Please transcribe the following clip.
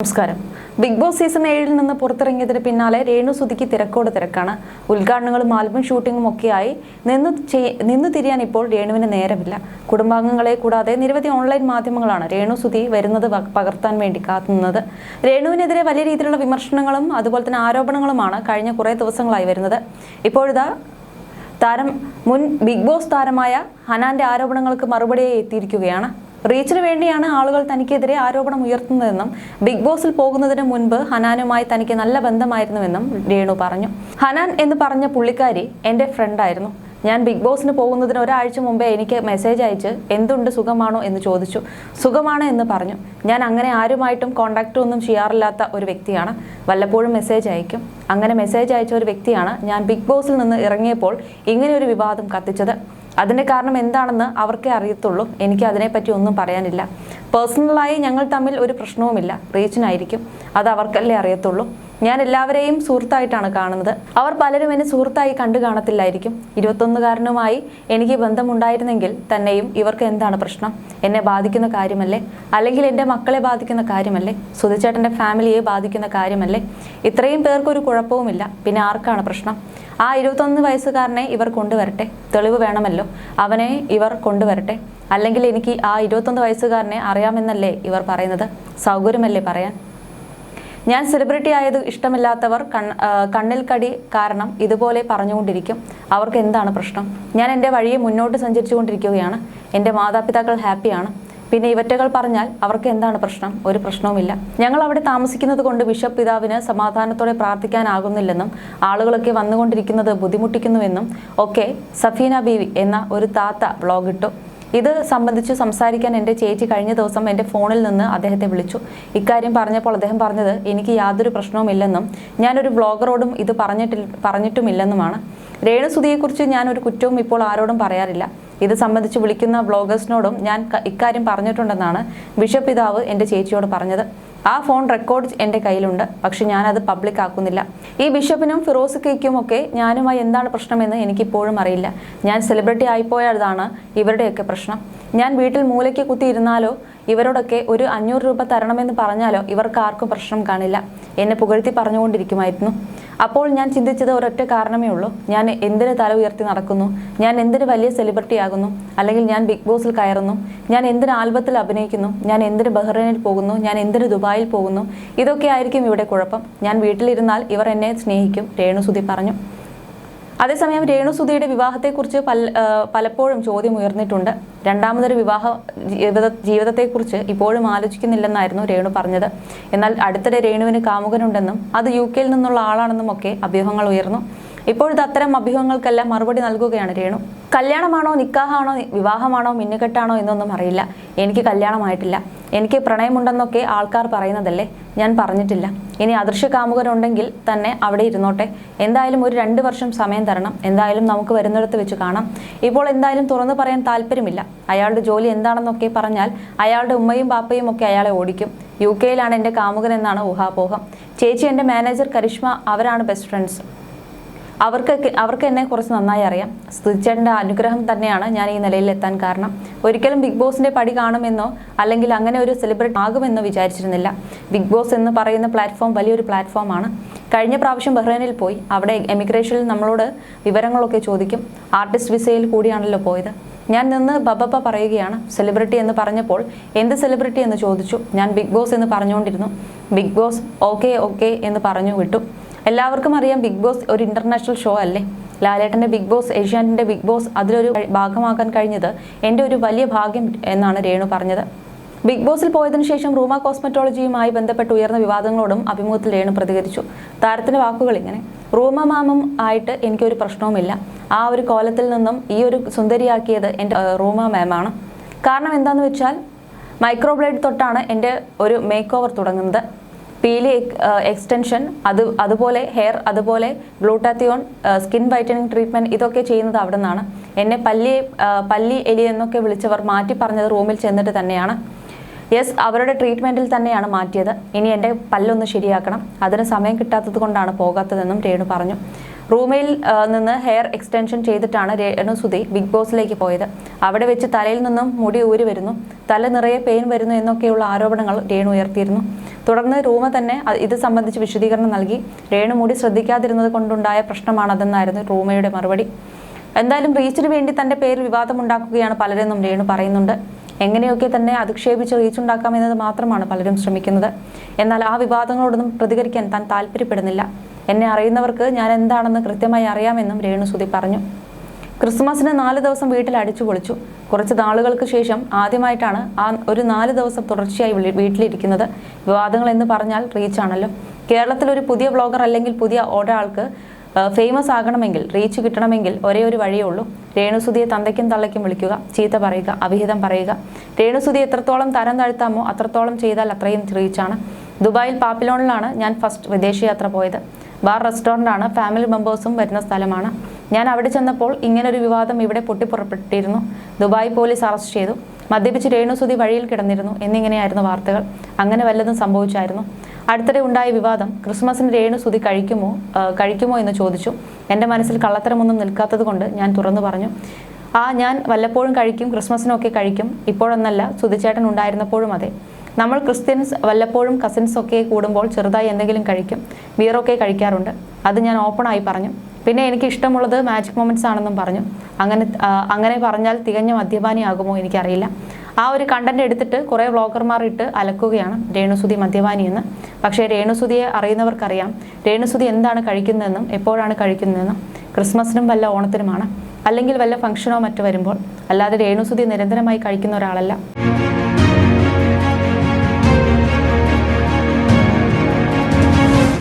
നമസ്കാരം. Big boss season 7 നിന്ന് പുറത്തിറങ്ങിയതിന് പിന്നാലെ രേണു സുധിക്ക് തിരക്കോട് തിരക്കാണ്. ഉദ്ഘാടനങ്ങളും ആൽബം ഷൂട്ടിങ്ങും ഒക്കെയായി നിന്നു തിരിയാൻ ഇപ്പോൾ രേണുവിന് നേരമില്ല. കുടുംബാംഗങ്ങളെ കൂടാതെ നിരവധി ഓൺലൈൻ മാധ്യമങ്ങളാണ് രേണു സുധി വരുന്നത് പകർത്താൻ വേണ്ടി കാത്തുനിന്നത്. രേണുവിനെതിരെ വലിയ രീതിയിലുള്ള വിമർശനങ്ങളും അതുപോലെ തന്നെ ആരോപണങ്ങളുമാണ് കഴിഞ്ഞ കുറേ ദിവസങ്ങളായി വരുന്നത്. ഇപ്പോഴിതാ മുൻ ബിഗ് ബോസ് താരമായ ഹനാന്റെ ആരോപണങ്ങൾക്ക് മറുപടിയായി എത്തിയിരിക്കുകയാണ്. റീച്ചിന് വേണ്ടിയാണ് ആളുകൾ തനിക്കെതിരെ ആരോപണം ഉയർത്തുന്നതെന്നും ബിഗ് ബോസിൽ പോകുന്നതിന് മുൻപ് ഹനാനുമായി തനിക്ക് നല്ല ബന്ധമായിരുന്നുവെന്നും രേണു പറഞ്ഞു. ഹനാൻ എന്ന് പറഞ്ഞ പുള്ളിക്കാരി എൻ്റെ ഫ്രണ്ടായിരുന്നു. ഞാൻ ബിഗ് ബോസിന് പോകുന്നതിന് ഒരാഴ്ച മുമ്പേ എനിക്ക് മെസ്സേജ് അയച്ച് എന്തുണ്ട് സുഖമാണോ എന്ന് ചോദിച്ചു. സുഖമാണ് എന്ന് പറഞ്ഞു. ഞാൻ അങ്ങനെ ആരുമായിട്ടും കോണ്ടാക്റ്റ് ഒന്നും ചെയ്യാറില്ലാത്ത ഒരു വ്യക്തിയാണ്. വല്ലപ്പോഴും മെസ്സേജ് അയക്കും. അങ്ങനെ മെസ്സേജ് അയച്ച ഒരു വ്യക്തിയാണ് ഞാൻ ബിഗ് ബോസിൽ നിന്ന് ഇറങ്ങിയപ്പോൾ ഇങ്ങനെ ഒരു വിവാദം കത്തിച്ചത്. അതിൻ്റെ കാരണം എന്താണെന്ന് അവർക്കേ അറിയത്തുള്ളൂ. എനിക്ക് അതിനെപ്പറ്റി ഒന്നും പറയാനില്ല. പേഴ്സണലായി ഞങ്ങൾ തമ്മിൽ ഒരു പ്രശ്നവുമില്ല. റീച്ചിനായിരിക്കും, അത് അവർക്കല്ലേ അറിയത്തുള്ളൂ. ഞാൻ എല്ലാവരെയും സുഹൃത്തായിട്ടാണ് കാണുന്നത്. അവർ പലരും എന്നെ സുഹൃത്തായി കണ്ടു കാണത്തില്ലായിരിക്കും. 21കാരനുമായി എനിക്ക് ബന്ധമുണ്ടായിരുന്നെങ്കിൽ തന്നെയും ഇവർക്ക് എന്താണ് പ്രശ്നം? എന്നെ ബാധിക്കുന്ന കാര്യമല്ലേ? അല്ലെങ്കിൽ എൻ്റെ മക്കളെ ബാധിക്കുന്ന കാര്യമല്ലേ? സുധിച്ചേട്ടൻ്റെ ഫാമിലിയെ ബാധിക്കുന്ന കാര്യമല്ലേ? ഇത്രയും പേർക്കൊരു കുഴപ്പവുമില്ല. പിന്നെ ആർക്കാണ് പ്രശ്നം? ആ 21 വയസ്സുകാരനെ ഇവർ കൊണ്ടുവരട്ടെ. തെളിവ് വേണമല്ലോ. അവനെ ഇവർ കൊണ്ടുവരട്ടെ. അല്ലെങ്കിൽ എനിക്ക് ആ 21 വയസ്സുകാരനെ അറിയാമെന്നല്ലേ ഇവർ പറയുന്നത്? സൗകര്യമല്ലേ പറയാൻ? ഞാൻ സെലിബ്രിറ്റി ആയത് ഇഷ്ടമില്ലാത്തവർ കണ്ണിൽ കടി കാരണം ഇതുപോലെ പറഞ്ഞുകൊണ്ടിരിക്കും. അവർക്ക് എന്താണ് പ്രശ്നം? ഞാൻ എൻ്റെ വഴിയെ മുന്നോട്ട് സഞ്ചരിച്ചുകൊണ്ടിരിക്കുകയാണ്. എൻ്റെ മാതാപിതാക്കൾ ഹാപ്പിയാണ്. പിന്നെ ഇവറ്റകൾ പറഞ്ഞാൽ അവർക്ക് എന്താണ് പ്രശ്നം? ഒരു പ്രശ്നവുമില്ല. ഞങ്ങൾ അവിടെ താമസിക്കുന്നത് കൊണ്ട് ബിഷപ്പ് പിതാവിന് സമാധാനത്തോടെ പ്രാർത്ഥിക്കാനാകുന്നില്ലെന്നും ആളുകളൊക്കെ വന്നുകൊണ്ടിരിക്കുന്നത് ബുദ്ധിമുട്ടിക്കുന്നുവെന്നും ഒക്കെ സഫീന ബീവി എന്ന ഒരു താത്ത വ്ളോഗ് ഇട്ടു. ഇത് സംബന്ധിച്ച് സംസാരിക്കാൻ എൻ്റെ ചേച്ചി കഴിഞ്ഞ ദിവസം എൻ്റെ ഫോണിൽ നിന്ന് അദ്ദേഹത്തെ വിളിച്ചു. ഇക്കാര്യം പറഞ്ഞപ്പോൾ അദ്ദേഹം പറഞ്ഞത് എനിക്ക് യാതൊരു പ്രശ്നവുമില്ലെന്നും ഞാനൊരു വ്ളോഗറോടും ഇത് പറഞ്ഞിട്ടുമില്ലെന്നുമാണ്. രേണു സുധിയെക്കുറിച്ച് ഞാൻ ഒരു കുറ്റവും ഇപ്പോൾ ആരോടും പറയാറില്ല. ഇത് സംബന്ധിച്ച് വിളിക്കുന്ന വ്ളോഗേഴ്സിനോടും ഞാൻ ഇക്കാര്യം പറഞ്ഞിട്ടുണ്ടെന്നാണ് ബിഷപ്പ് പിതാവ് എൻ്റെ ചേച്ചിയോട് പറഞ്ഞത്. ആ ഫോൺ റെക്കോർഡ് എൻ്റെ കയ്യിലുണ്ട്. പക്ഷെ ഞാനത് പബ്ലിക് ആക്കുന്നില്ല. ഈ ബിഷപ്പിനും ഫിറോസിക്കയ്ക്കും ഒക്കെ ഞാനുമായി എന്താണ് പ്രശ്നമെന്ന് എനിക്കിപ്പോഴും അറിയില്ല. ഞാൻ സെലിബ്രിറ്റി ആയിപ്പോയതാണ് ഇവരുടെയൊക്കെ പ്രശ്നം. ഞാൻ വീട്ടിൽ മൂലയ്ക്ക് കുത്തിയിരുന്നാലോ ഇവരോടൊക്കെ ഒരു 500 രൂപ തരണമെന്ന് പറഞ്ഞാലോ ഇവർക്ക് ആർക്കും പ്രശ്നം കാണില്ല. എന്നെ പുകഴ്ത്തി പറഞ്ഞുകൊണ്ടിരിക്കുമായിരുന്നു. അപ്പോൾ ഞാൻ ചിന്തിച്ചത് ഒരൊറ്റ കാരണമേ ഉള്ളൂ. ഞാൻ എന്തിന് തല ഉയർത്തി നടക്കുന്നു? ഞാൻ എന്തിന് വലിയ സെലിബ്രിറ്റി ആകുന്നു? അല്ലെങ്കിൽ ഞാൻ ബിഗ് ബോസിൽ കയറുന്നു? ഞാൻ എന്തിന് ആൽബത്തിൽ അഭിനയിക്കുന്നു? ഞാൻ എന്തിന് ബഹ്റൈനിൽ പോകുന്നു? ഞാൻ എന്തിന് ദുബായിൽ പോകുന്നു? ഇതൊക്കെ ആയിരിക്കും ഇവിടെ കുഴപ്പം. ഞാൻ വീട്ടിലിരുന്നാൽ ഇവർ എന്നെ സ്നേഹിക്കും, രേണു സുധി പറഞ്ഞു. അതേസമയം രേണു സുധിയുടെ വിവാഹത്തെക്കുറിച്ച് പലപ്പോഴും ചോദ്യം ഉയർന്നിട്ടുണ്ട്. രണ്ടാമതൊരു വിവാഹ ജീവിതത്തെക്കുറിച്ച് ഇപ്പോഴും ആലോചിക്കുന്നില്ലെന്നായിരുന്നു രേണു പറഞ്ഞത്. എന്നാൽ അടുത്തിടെ രേണുവിന് കാമുകനുണ്ടെന്നും അത് UK നിന്നുള്ള ആളാണെന്നും ഒക്കെ അഭ്യൂഹങ്ങൾ ഉയർന്നു. ഇപ്പോഴത്തെ അത്തരം അഭ്യൂഹങ്ങൾക്കെല്ലാം മറുപടി നൽകുകയാണ് രേണു. കല്യാണമാണോ, നിക്കാഹാണോ, വിവാഹമാണോ, മിന്നുകെട്ടാണോ എന്നൊന്നും അറിയില്ല. എനിക്ക് കല്യാണമായിട്ടില്ല. എനിക്ക് പ്രണയമുണ്ടെന്നൊക്കെ ആൾക്കാർ പറയുന്നതല്ലേ, ഞാൻ പറഞ്ഞിട്ടില്ല. ഇനി അദൃശ്യ കാമുകനുണ്ടെങ്കിൽ തന്നെ അവിടെ ഇരുന്നോട്ടെ. എന്തായാലും ഒരു 2 വർഷം സമയം തരണം. എന്തായാലും നമുക്ക് വരുന്നിടത്ത് വെച്ച് കാണാം. ഇപ്പോൾ എന്തായാലും തുറന്നു പറയാൻ താല്പര്യമില്ല. അയാളുടെ ജോലി എന്താണെന്നൊക്കെ പറഞ്ഞാൽ അയാളുടെ ഉമ്മയും ബാപ്പയും ഒക്കെ അയാളെ ഓടിക്കും. UK എൻ്റെ കാമുകൻ എന്നാണ് ഊഹാപോഹം. ചേച്ചി എൻ്റെ മാനേജർ കരിഷ്മ, അവരാണ് ബെസ്റ്റ് ഫ്രണ്ട്സ്. അവർക്ക് എന്നെ കുറച്ച് നന്നായി അറിയാം. സുധിച്ചേട്ടൻ്റെ അനുഗ്രഹം തന്നെയാണ് ഞാൻ ഈ നിലയിൽ എത്താൻ കാരണം. ഒരിക്കലും ബിഗ് ബോസിൻ്റെ പടി കാണുമെന്നോ അല്ലെങ്കിൽ അങ്ങനെ ഒരു സെലിബ്രിറ്റി ആകുമെന്നോ വിചാരിച്ചിരുന്നില്ല. ബിഗ് ബോസ് എന്ന് പറയുന്ന പ്ലാറ്റ്ഫോം വലിയൊരു പ്ലാറ്റ്ഫോമാണ്. കഴിഞ്ഞ പ്രാവശ്യം ബഹ്റൈനിൽ പോയി. അവിടെ എമിഗ്രേഷനിൽ നമ്മളോട് വിവരങ്ങളൊക്കെ ചോദിക്കും. ആർട്ടിസ്റ്റ് വിസയിൽ കൂടിയാണല്ലോ പോയത്. ഞാൻ നിന്ന് ബബപ്പ പറയുകയാണ്. സെലിബ്രിറ്റി എന്ന് പറഞ്ഞപ്പോൾ എന്ത് സെലിബ്രിറ്റി എന്ന് ചോദിച്ചു. ഞാൻ ബിഗ് ബോസ് എന്ന് പറഞ്ഞുകൊണ്ടിരുന്നു. ബിഗ് ബോസ് ഓക്കെ എന്ന് പറഞ്ഞു വിട്ടു. എല്ലാവർക്കും അറിയാം ബിഗ് ബോസ് ഒരു ഇന്റർനാഷണൽ ഷോ അല്ലേ. ലാലേട്ടൻ്റെ ബിഗ് ബോസ്, ഏഷ്യാനെറ്റിൻ്റെ ബിഗ് ബോസ് അതിലൊരു ഭാഗമാക്കാൻ കഴിഞ്ഞത് എൻ്റെ ഒരു വലിയ ഭാഗ്യം എന്നാണ് രേണു പറഞ്ഞത്. ബിഗ് ബോസിൽ പോയതിനു ശേഷം റൂമ കോസ്മെറ്റോളജിയുമായി ബന്ധപ്പെട്ട് ഉയർന്ന വിവാദങ്ങളോടും അഭിമുഖത്തിൽ രേണു പ്രതികരിച്ചു. താരത്തിൻ്റെ വാക്കുകൾ ഇങ്ങനെ: റൂമ മാമും ആയിട്ട് എനിക്കൊരു പ്രശ്നവുമില്ല. ആ ഒരു കോലത്തിൽ നിന്നും ഈ ഒരു സുന്ദരിയാക്കിയത് എൻ്റെ റൂമ മാമാണ്. കാരണം എന്താണെന്ന് വെച്ചാൽ മൈക്രോബ്ലേഡ് തൊട്ടാണ് എൻ്റെ ഒരു മേക്ക് ഓവർ തുടങ്ങുന്നത്. പീലി എക്സ്റ്റൻഷൻ, അതുപോലെ ഹെയർ, അതുപോലെ ഗ്ലൂട്ടാത്തിയോൺ, സ്കിൻ വൈറ്റനിങ് ട്രീറ്റ്മെൻറ്റ്, ഇതൊക്കെ ചെയ്യുന്നത് അവിടെ നിന്നാണ്. എന്നെ പല്ലി എലി എന്നൊക്കെ വിളിച്ചവർ മാറ്റി പറഞ്ഞത് റൂമിൽ ചെന്നിട്ട് തന്നെയാണ്. യെസ്, അവരുടെ ട്രീറ്റ്മെൻറ്റിൽ തന്നെയാണ് മാറ്റിയത്. ഇനി എൻ്റെ പല്ലൊന്ന് ശരിയാക്കണം. അതിന് സമയം കിട്ടാത്തത് കൊണ്ടാണ് പോകാത്തതെന്നും രേണു പറഞ്ഞു. റൂമിൽ നിന്ന് ഹെയർ എക്സ്റ്റൻഷൻ ചെയ്തിട്ടാണ് രേണു സുധി ബിഗ് ബോസിലേക്ക് പോയത്. അവിടെ വെച്ച് തലയിൽ നിന്നും മുടി ഊരി വരുന്നു. തല നിറയെ പെയിൻ വരുന്നു എന്നൊക്കെയുള്ള ആരോപണങ്ങൾ രേണു ഉയർത്തിയിരുന്നു. തുടർന്ന് രൂപ തന്നെ ഇത് സംബന്ധിച്ച് വിശദീകരണം നൽകി. രേണു മുടി ശ്രദ്ധിക്കാതിരുന്നത് കൊണ്ടുണ്ടായ പ്രശ്നമാണതെന്നായിരുന്നു റൂമയുടെ മറുപടി. എന്തായാലും റീച്ചിന് വേണ്ടി തന്റെ പേരിൽ വിവാദമുണ്ടാക്കുകയാണ് പലരെന്നും രേണു പറയുന്നുണ്ട്. എങ്ങനെയൊക്കെ തന്നെ അധിക്ഷേപിച്ച് റീച്ചുണ്ടാക്കാമെന്നത് മാത്രമാണ് പലരും ശ്രമിക്കുന്നത്. എന്നാൽ ആ വിവാദങ്ങളോടൊന്നും പ്രതികരിക്കാൻ താൻ താല്പര്യപ്പെടുന്നില്ല. എന്നെ അറിയുന്നവർക്ക് ഞാൻ എന്താണെന്ന് കൃത്യമായി അറിയാമെന്നും രേണുസുതി പറഞ്ഞു. ക്രിസ്മസിന് 4 ദിവസം വീട്ടിൽ അടിച്ചു പൊളിച്ചു. കുറച്ച് നാളുകൾക്ക് ശേഷം ആദ്യമായിട്ടാണ് ഒരു 4 ദിവസം തുടർച്ചയായി വീട്ടിലിരിക്കുന്നത്. വിവാദങ്ങൾ എന്ന് പറഞ്ഞാൽ റീച്ചാണല്ലോ. കേരളത്തിൽ ഒരു പുതിയ വ്ളോഗർ അല്ലെങ്കിൽ പുതിയ ഒരാൾക്ക് ഫേമസ് ആകണമെങ്കിൽ, റീച്ച് കിട്ടണമെങ്കിൽ ഒരേ ഒരു വഴിയേ ഉള്ളൂ. രേണുസുതിയെ തന്തയ്ക്കും തള്ളയ്ക്കും വിളിക്കുക, ചീത്ത പറയുക, അവിഹിതം പറയുക. രേണുസുതി എത്രത്തോളം തരം താഴ്ത്താമോ അത്രത്തോളം ചെയ്താൽ അത്രയും റീച്ചാണ്. ദുബായിൽ പാപ്പിലോണിലാണ് ഞാൻ ഫസ്റ്റ് വിദേശയാത്ര പോയത്. ബാർ റെസ്റ്റോറൻ്റാണ്, ഫാമിലി മെമ്പേഴ്സും വരുന്ന സ്ഥലമാണ്. ഞാൻ അവിടെ ചെന്നപ്പോൾ ഇങ്ങനൊരു വിവാദം ഇവിടെ പൊട്ടിപ്പുറപ്പെട്ടിരുന്നു. ദുബായ് പോലീസ് അറസ്റ്റ് ചെയ്തു. മദ്യപിച്ച് രേണുസുതി വഴിയിൽ കിടന്നിരുന്നു എന്നിങ്ങനെയായിരുന്നു വാർത്തകൾ. അങ്ങനെ വല്ലതും സംഭവിച്ചായിരുന്നു. അടുത്തിടെ ഉണ്ടായ വിവാദം, ക്രിസ്മസിന് രേണുസുതി കഴിക്കുമോ എന്ന് ചോദിച്ചു. എൻ്റെ മനസ്സിൽ കള്ളത്തരമൊന്നും നിൽക്കാത്തത് കൊണ്ട് ഞാൻ തുറന്നു പറഞ്ഞു. ഞാൻ വല്ലപ്പോഴും കഴിക്കും, ക്രിസ്മസിനൊക്കെ കഴിക്കും. ഇപ്പോഴൊന്നല്ല, സുധിച്ചേട്ടൻ ഉണ്ടായിരുന്നപ്പോഴും അതെ. നമ്മൾ ക്രിസ്ത്യൻസ് വല്ലപ്പോഴും കസിൻസൊക്കെ കൂടുമ്പോൾ ചെറുതായി എന്തെങ്കിലും കഴിക്കും, ബിയറൊക്കെ കഴിക്കാറുണ്ട്. അത് ഞാൻ ഓപ്പണായി പറഞ്ഞു. പിന്നെ എനിക്ക് ഇഷ്ടമുള്ളത് മാജിക് മൊമെന്റ്സ് ആണെന്നും പറഞ്ഞു. അങ്ങനെ പറഞ്ഞാൽ തികഞ്ഞ മദ്യപാനിയാകുമോ എനിക്കറിയില്ല. ആ ഒരു കണ്ടന്റ് എടുത്തിട്ട് കുറേ വ്ളോഗർമാർ ഇട്ട് അലക്കുകയാണ് രേണുസുതി മദ്യപാനിയെന്ന്. പക്ഷേ രേണുസുതിയെ അറിയുന്നവർക്കറിയാം രേണുസുതി എന്താണ് കഴിക്കുന്നതെന്നും എപ്പോഴാണ് കഴിക്കുന്നതെന്നും. ക്രിസ്മസിനും വല്ല ഓണത്തിനുമാണ്, അല്ലെങ്കിൽ വല്ല ഫംഗ്ഷനോ മറ്റോ വരുമ്പോൾ. അല്ലാതെ രേണുസുതി നിരന്തരമായി കഴിക്കുന്ന ഒരാളല്ല.